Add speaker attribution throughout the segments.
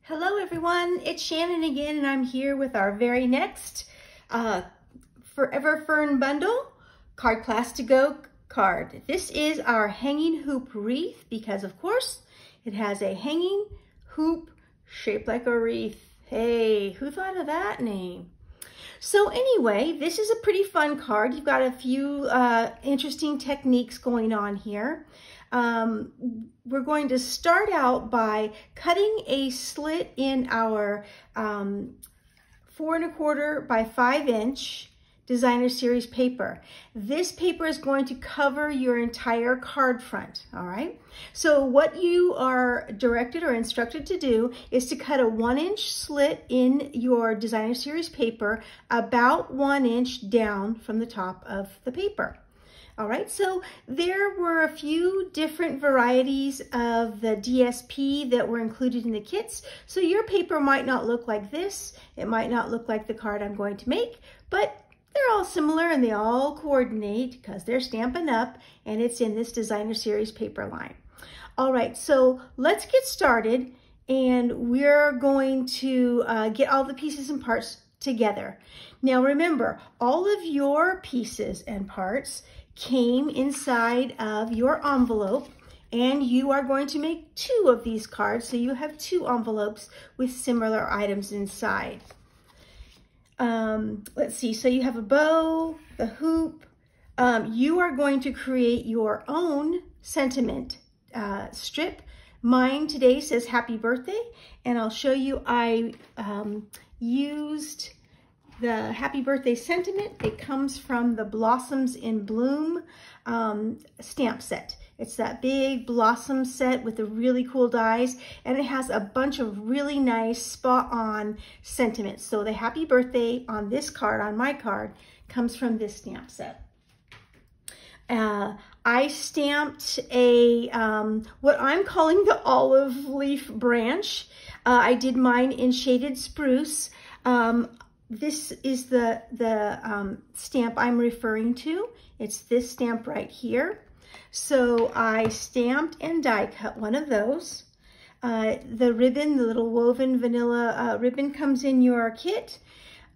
Speaker 1: Hello everyone, it's Shannon again, and I'm here with our very next Forever Fern bundle, Card Class to Go card. This is our hanging hoop wreath because of course it has a hanging hoop shaped like a wreath. Hey, who thought of that name? So anyway, this is a pretty fun card. You've got a few interesting techniques going on here. We're going to start out by cutting a slit in our 4 1/4 by 5 inch designer series paper. This paper is going to cover your entire card front, all right? So what you are directed or instructed to do is to cut a 1 inch slit in your designer series paper about 1 inch down from the top of the paper. All right, so there were a few different varieties of the DSP that were included in the kits. So your paper might not look like this. It might not look like the card I'm going to make, but they're all similar and they all coordinate because they're Stampin' Up! And it's in this designer series paper line. All right, so let's get started, and we're going to get all the pieces and parts together. Now remember, all of your pieces and parts came inside of your envelope, and you are going to make 2 of these cards, so you have 2 envelopes with similar items inside. Let's see, so you have a bow, the hoop. You are going to create your own sentiment strip. Mine today says happy birthday, and I'll show you I used the happy birthday sentiment. It comes from the Blossoms in Bloom stamp set. It's that big blossom set with the really cool dies, and it has a bunch of really nice spot-on sentiments. So the happy birthday on this card, on my card, comes from this stamp set. I stamped a what I'm calling the olive leaf branch. I did mine in shaded spruce. This is the stamp I'm referring to. It's this stamp right here. So I stamped and die cut one of those. The ribbon, the little woven vanilla ribbon, comes in your kit.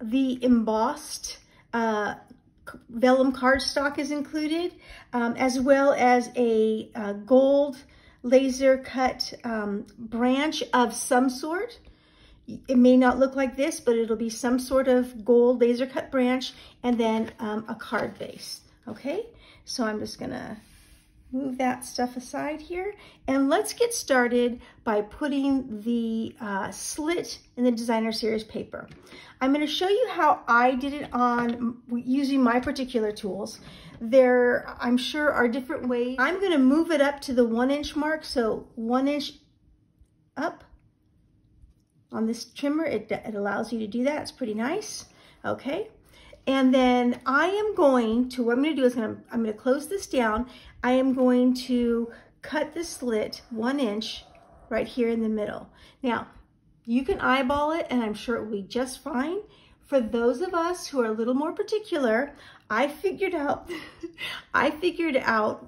Speaker 1: The embossed vellum cardstock is included, as well as a gold laser cut branch of some sort. It may not look like this, but it'll be some sort of gold laser cut branch, and then a card base, okay? So I'm just gonna move that stuff aside here, and let's get started by putting the slit in the designer series paper. I'm gonna show you how I did it on using my particular tools. There, I'm sure, are different ways. I'm gonna move it up to the 1 inch mark, so 1 inch up. On this trimmer, it allows you to do that. It's pretty nice, okay? And then I am going to, what I'm gonna do is I'm gonna close this down. I am going to cut the slit 1 inch right here in the middle. Now, you can eyeball it, and I'm sure it will be just fine. For those of us who are a little more particular, I figured out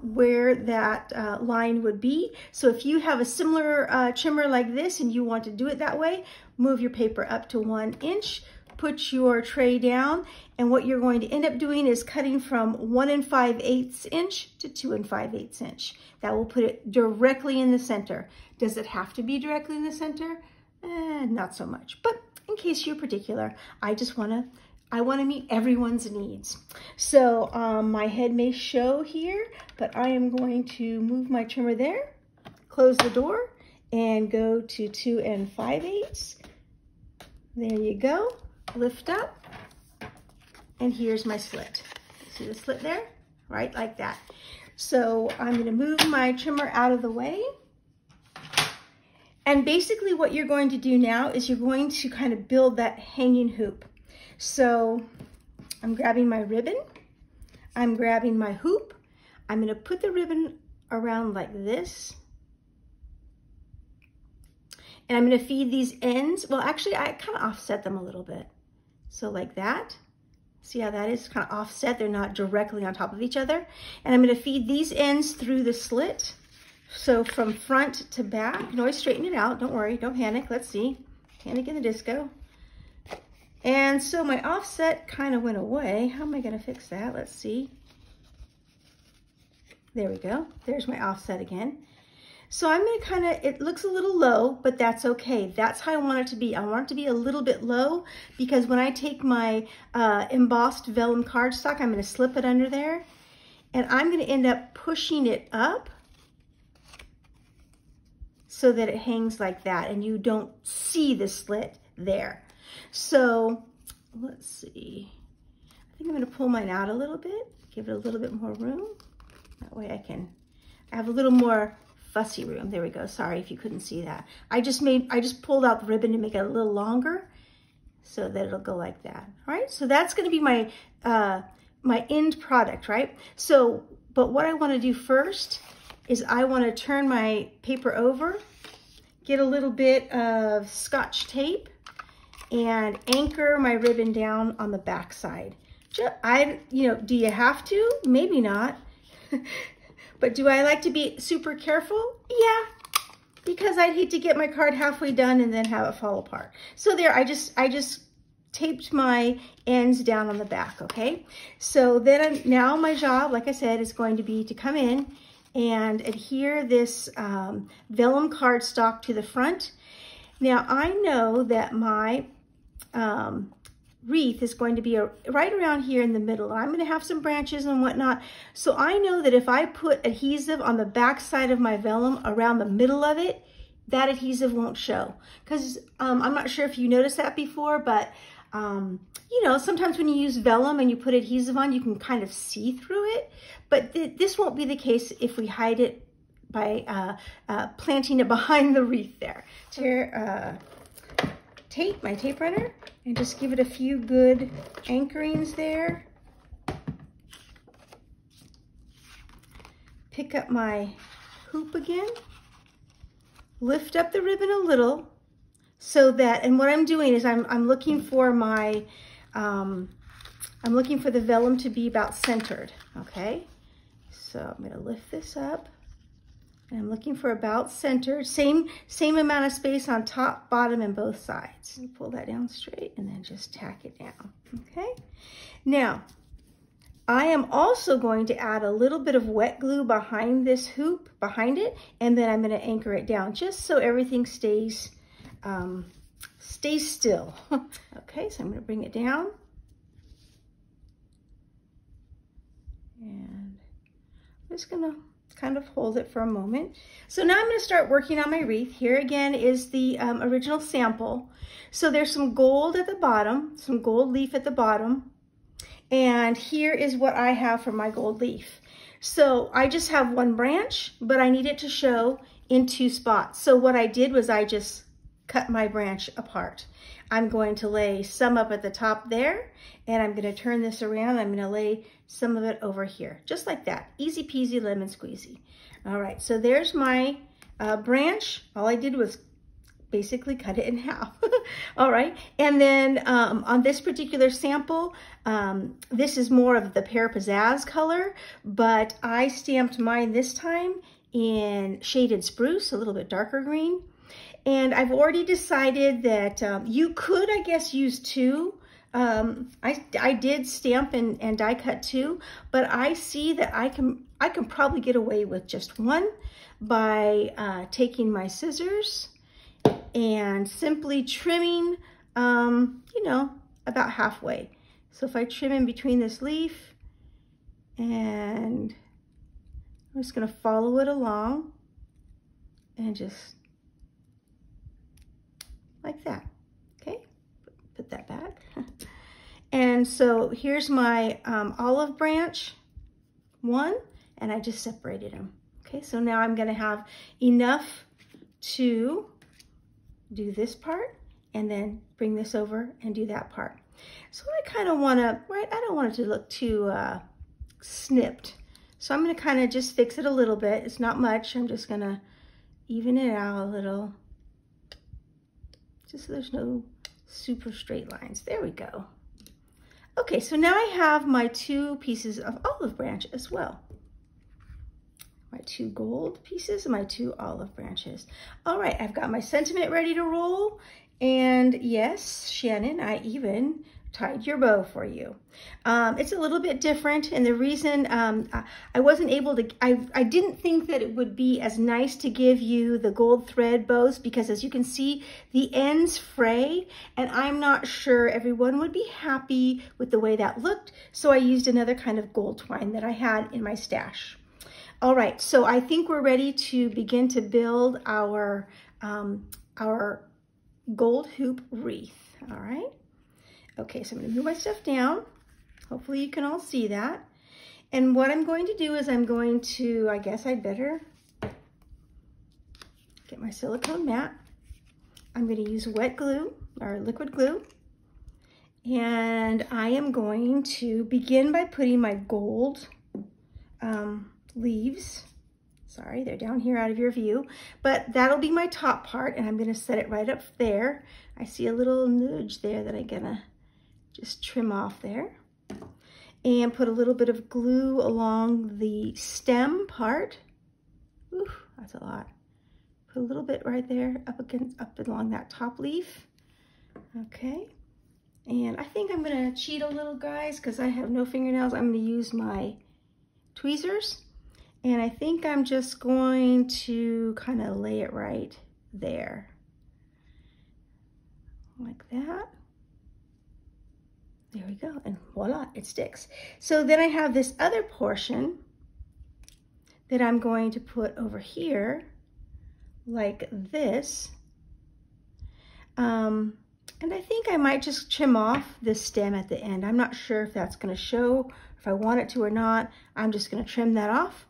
Speaker 1: where that line would be. So if you have a similar trimmer like this and you want to do it that way, move your paper up to 1 inch, put your tray down, and what you're going to end up doing is cutting from 1 5/8 inch to 2 5/8 inch. That will put it directly in the center. Does it have to be directly in the center? Not so much, but in case you're particular, I want to meet everyone's needs. So my head may show here, but I am going to move my trimmer there, close the door, and go to 2 5/8. There you go. Lift up, and here's my slit. See the slit there? Right, like that. So I'm going to move my trimmer out of the way. And basically what you're going to do now is you're going to kind of build that hanging hoop. So I'm grabbing my ribbon, I'm grabbing my hoop, I'm gonna put the ribbon around like this, and I'm gonna feed these ends. Well, actually I kind of offset them a little bit. So like that. See how that is kind of offset? They're not directly on top of each other. And I'm gonna feed these ends through the slit. So from front to back, you can always straighten it out. Don't worry, don't panic. Let's see. Panic in the Disco. And so my offset kind of went away. How am I going to fix that? Let's see. There we go. There's my offset again. So I'm going to kind of, it looks a little low, but that's okay. That's how I want it to be. I want it to be a little bit low because when I take my embossed vellum cardstock, I'm going to slip it under there and I'm going to end up pushing it up so that it hangs like that and you don't see the slit there. So let's see. I think I'm going to pull mine out a little bit, give it a little bit more room. That way I have a little more fussy room. There we go. Sorry if you couldn't see that. I just pulled out the ribbon to make it a little longer so that it'll go like that. All right. So that's going to be my, my end product, right? So, but what I want to do first is I want to turn my paper over, get a little bit of Scotch tape and anchor my ribbon down on the back side. You know, do you have to? Maybe not. But do I like to be super careful? Yeah, because I'd hate to get my card halfway done and then have it fall apart. So there, I just taped my ends down on the back, okay? So then now my job, like I said, is going to be to come in and adhere this vellum cardstock to the front. Now I know that my wreath is going to be right around here in the middle. I'm going to have some branches and whatnot. So I know that if I put adhesive on the back side of my vellum around the middle of it, that adhesive won't show. Because I'm not sure if you noticed that before, but you know, sometimes when you use vellum and you put adhesive on, you can kind of see through it. But this won't be the case if we hide it by planting it behind the wreath there. Here, tape, my tape runner, and just give it a few good anchorings there. Pick up my hoop again, lift up the ribbon a little so that, and what I'm doing is I'm looking for my, I'm looking for the vellum to be about centered, okay? So I'm gonna lift this up. And I'm looking for about centered, same amount of space on top, bottom, and both sides. And pull that down straight and then just tack it down, okay? Now, I am also going to add a little bit of wet glue behind this hoop, behind it, and then I'm gonna anchor it down just so everything stays still. Okay, so I'm gonna bring it down. And I'm just gonna kind of hold it for a moment. So now I'm going to start working on my wreath. Here again is the original sample. So there's some gold at the bottom, some gold leaf at the bottom. And here is what I have for my gold leaf. So I just have one branch, but I need it to show in 2 spots. So what I did was I just cut my branch apart. I'm going to lay some up at the top there, and I'm going to turn this around. I'm going to lay some of it over here, just like that. Easy peasy lemon squeezy. All right, so there's my branch. All I did was basically cut it in half. All right, and then on this particular sample, this is more of the Pear Pizzazz color, but I stamped mine this time in Shaded Spruce, a little bit darker green. And I've already decided that you could, I guess, use 2. I did stamp and die cut 2, but I see that I can probably get away with just 1 by taking my scissors and simply trimming, you know, about halfway. So if I trim in between this leaf, and I'm just going to follow it along and just like that, okay? Put that back. And so here's my olive branch 1, and I just separated them. Okay, so now I'm gonna have enough to do this part and then bring this over and do that part. So I kind of wanna, right, I don't want it to look too snipped. So I'm gonna kind of just fix it a little bit. It's not much, I'm just gonna even it out a little, just so there's no super straight lines. There we go. Okay, so now I have my 2 pieces of olive branch as well. my 2 gold pieces and my 2 olive branches. All right, I've got my sentiment ready to roll. And yes, Shannon, I even tied your bow for you. It's a little bit different, and the reason I wasn't able to, I didn't think that it would be as nice to give you the gold thread bows, because as you can see, the ends fray, and I'm not sure everyone would be happy with the way that looked, so I used another kind of gold twine that I had in my stash. All right, so I think we're ready to begin to build our gold hoop wreath. All right. Okay, so I'm going to move my stuff down. Hopefully you can all see that. And what I'm going to do is I'm going to, I guess I'd better get my silicone mat. I'm going to use wet glue or liquid glue. And I am going to begin by putting my gold leaves. Sorry, they're down here out of your view, but that'll be my top part, and I'm going to set it right up there. I see a little nudge there that I'm going to just trim off there, and put a little bit of glue along the stem part. Ooh, that's a lot. Put a little bit right there up along that top leaf. Okay, and I think I'm going to cheat a little, guys, because I have no fingernails. I'm going to use my tweezers. And I think I'm just going to kind of lay it right there, like that. There we go, and voila, it sticks. So then I have this other portion that I'm going to put over here, like this. And I think I might just trim off this stem at the end. I'm not sure if that's gonna show, if I want it to or not. I'm just gonna trim that off.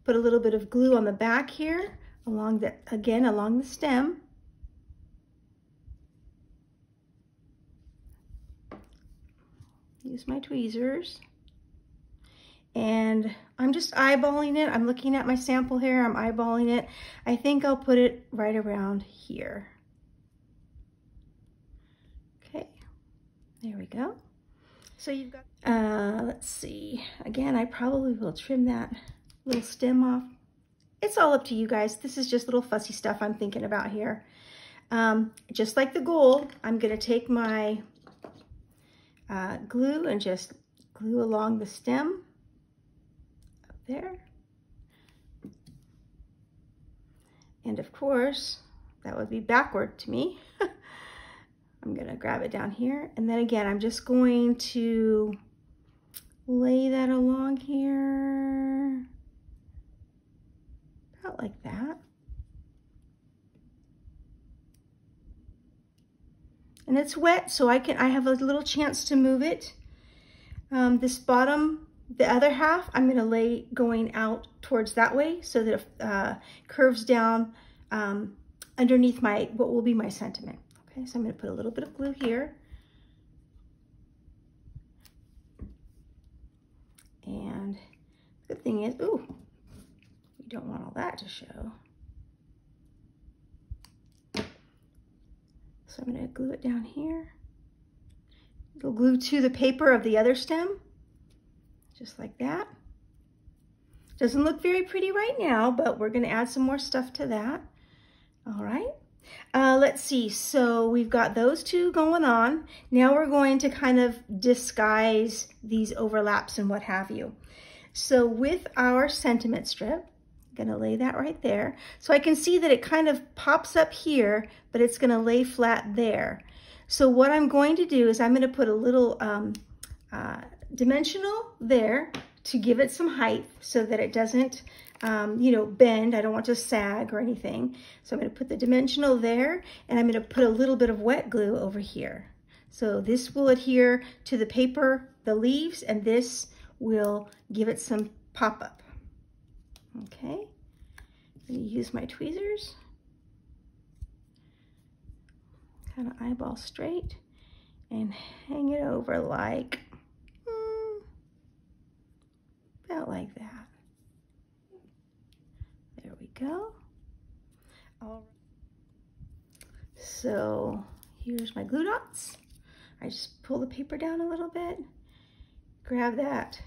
Speaker 1: Put a little bit of glue on the back here, along the stem. Use my tweezers. And I'm just eyeballing it. I'm looking at my sample here, I'm eyeballing it. I think I'll put it right around here. Okay, there we go. So you've got, let's see. Again, I probably will trim that little stem off. It's all up to you guys. This is just little fussy stuff I'm thinking about here. Just like the gold, I'm gonna take my glue and just glue along the stem up there. And of course, that would be backward to me. I'm gonna grab it down here. And then again, I'm just going to lay that along here. About like that. And it's wet, so I have a little chance to move it. This bottom, the other half, I'm gonna lay going out towards that way so that it curves down underneath what will be my sentiment. Okay, so I'm gonna put a little bit of glue here. And the good thing is, ooh, you don't want all that to show. So I'm going to glue it down here. It'll glue to the paper of the other stem, just like that. Doesn't look very pretty right now, but we're going to add some more stuff to that. All right. Let's see. So we've got those two going on. Now we're going to kind of disguise these overlaps and what have you. So with our sentiment strip, I'm gonna lay that right there. So I can see that it kind of pops up here, but it's gonna lay flat there. So what I'm going to do is I'm gonna put a little dimensional there to give it some height so that it doesn't, you know, bend. I don't want to sag or anything. So I'm gonna put the dimensional there, and I'm gonna put a little bit of wet glue over here. So this will adhere to the paper, the leaves, and this will give it some pop-up. Okay, I'm going to use my tweezers, kind of eyeball straight, and hang it over like, about like that. There we go. All right. So here's my glue dots. I just pull the paper down a little bit, grab that,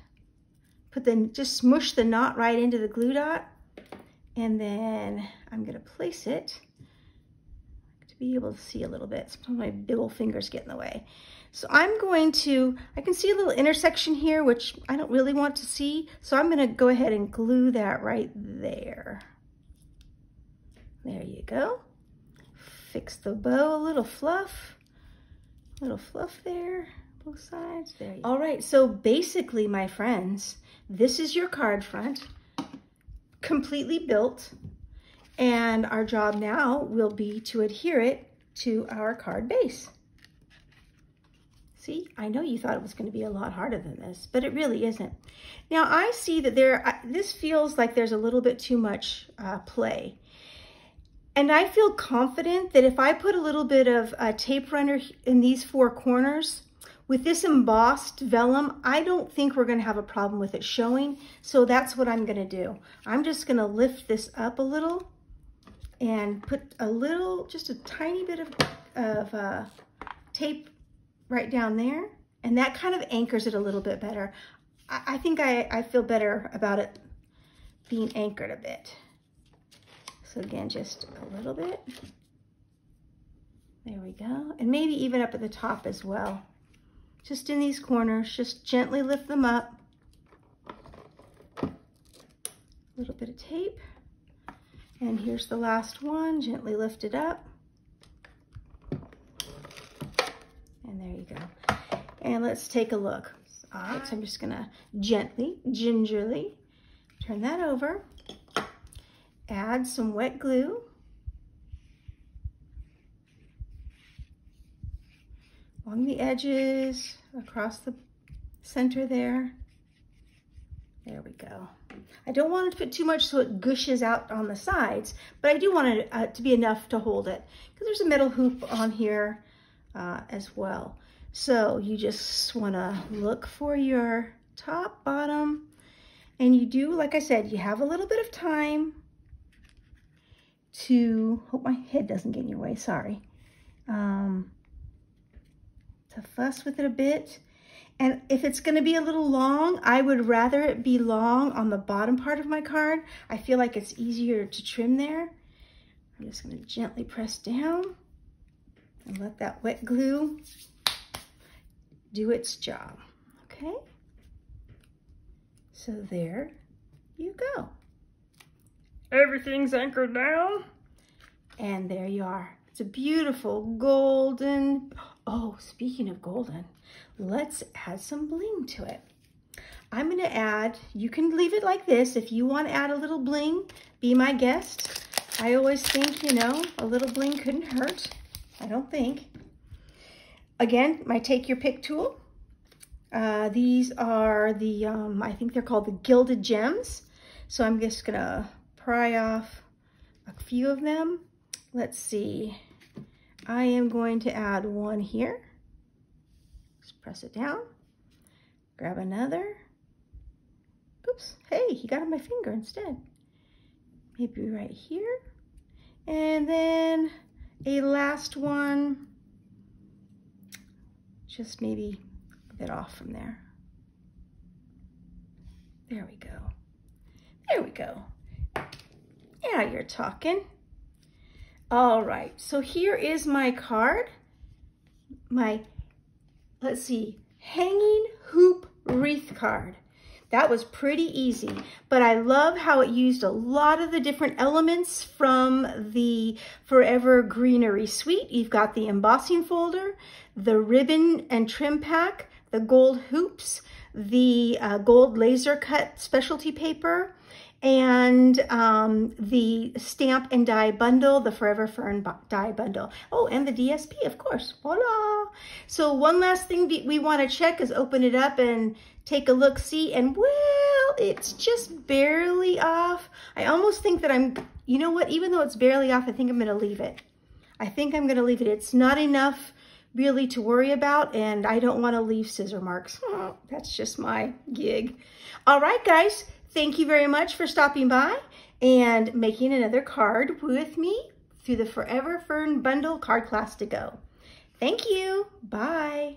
Speaker 1: just smush the knot right into the glue dot, And then I'm gonna place it to be able to see a little bit. Sometimes my big old fingers get in the way. So I'm going to, I can see a little intersection here, which I don't really want to see. So I'm gonna go ahead and glue that right there. There you go. Fix the bow, a little fluff there, both sides. There you go. All right, so basically, my friends, this is your card front, completely built. And our job now will be to adhere it to our card base. See, I know you thought it was going to be a lot harder than this, but it really isn't. Now I see that this feels like there's a little bit too much play. And I feel confident that if I put a little bit of tape runner in these four corners, with this embossed vellum, I don't think we're going to have a problem with it showing. So that's what I'm going to do. I'm just going to lift this up a little and put a little, just a tiny bit of tape right down there, and that kind of anchors it a little bit better. I think I feel better about it being anchored a bit. So again, just a little bit. There we go. And maybe even up at the top as well. Just in these corners, just gently lift them up. A little bit of tape. And here's the last one, gently lift it up. And there you go. And let's take a look. All right, so I'm just gonna gently, gingerly turn that over. Add some wet glue. Along the edges, across the center there. There we go. I don't want to put too much so it gushes out on the sides, but I do want it to be enough to hold it, because there's a metal hoop on here as well. So you just want to look for your top, bottom, and you do, like I said, you have a little bit of time to, hope my head doesn't get in your way, sorry, to fuss with it a bit. And if it's going to be a little long, I would rather it be long on the bottom part of my card. I feel like it's easier to trim there. I'm just going to gently press down and let that wet glue do its job. Okay? So there you go. Everything's anchored down. And there you are. It's a beautiful golden, oh, speaking of golden, let's add some bling to it. I'm gonna add, you can leave it like this. If you want to add a little bling, be my guest. I always think, you know, a little bling couldn't hurt. I don't think. Again, my take your pick tool. These are the, I think they're called the Gilded Gems. So I'm just gonna pry off a few of them. Let's see. I am going to add one here. Just press it down. Grab another. Oops, hey, he got on my finger instead. Maybe right here. And then a last one. Just maybe a bit off from there. There we go. There we go. Now you're talking. All right, so here is my card. My, let's see, hanging hoop wreath card. That was pretty easy, but I love how it used a lot of the different elements from the Forever Greenery Suite. You've got the embossing folder, the ribbon and trim pack, the gold hoops, the gold laser cut specialty paper, and the stamp and die bundle, the Forever Fern die bundle. Oh, and the DSP, of course. Voila! So one last thing we want to check is open it up and take a look, see, and well, it's just barely off. I almost think that you know what, even though it's barely off, I think I'm going to leave it. I think I'm going to leave it. It's not enough really to worry about, and I don't want to leave scissor marks. Oh, that's just my gig. All right, guys. Thank you very much for stopping by and making another card with me through the Forever Fern Bundle card class to go. Thank you. Bye.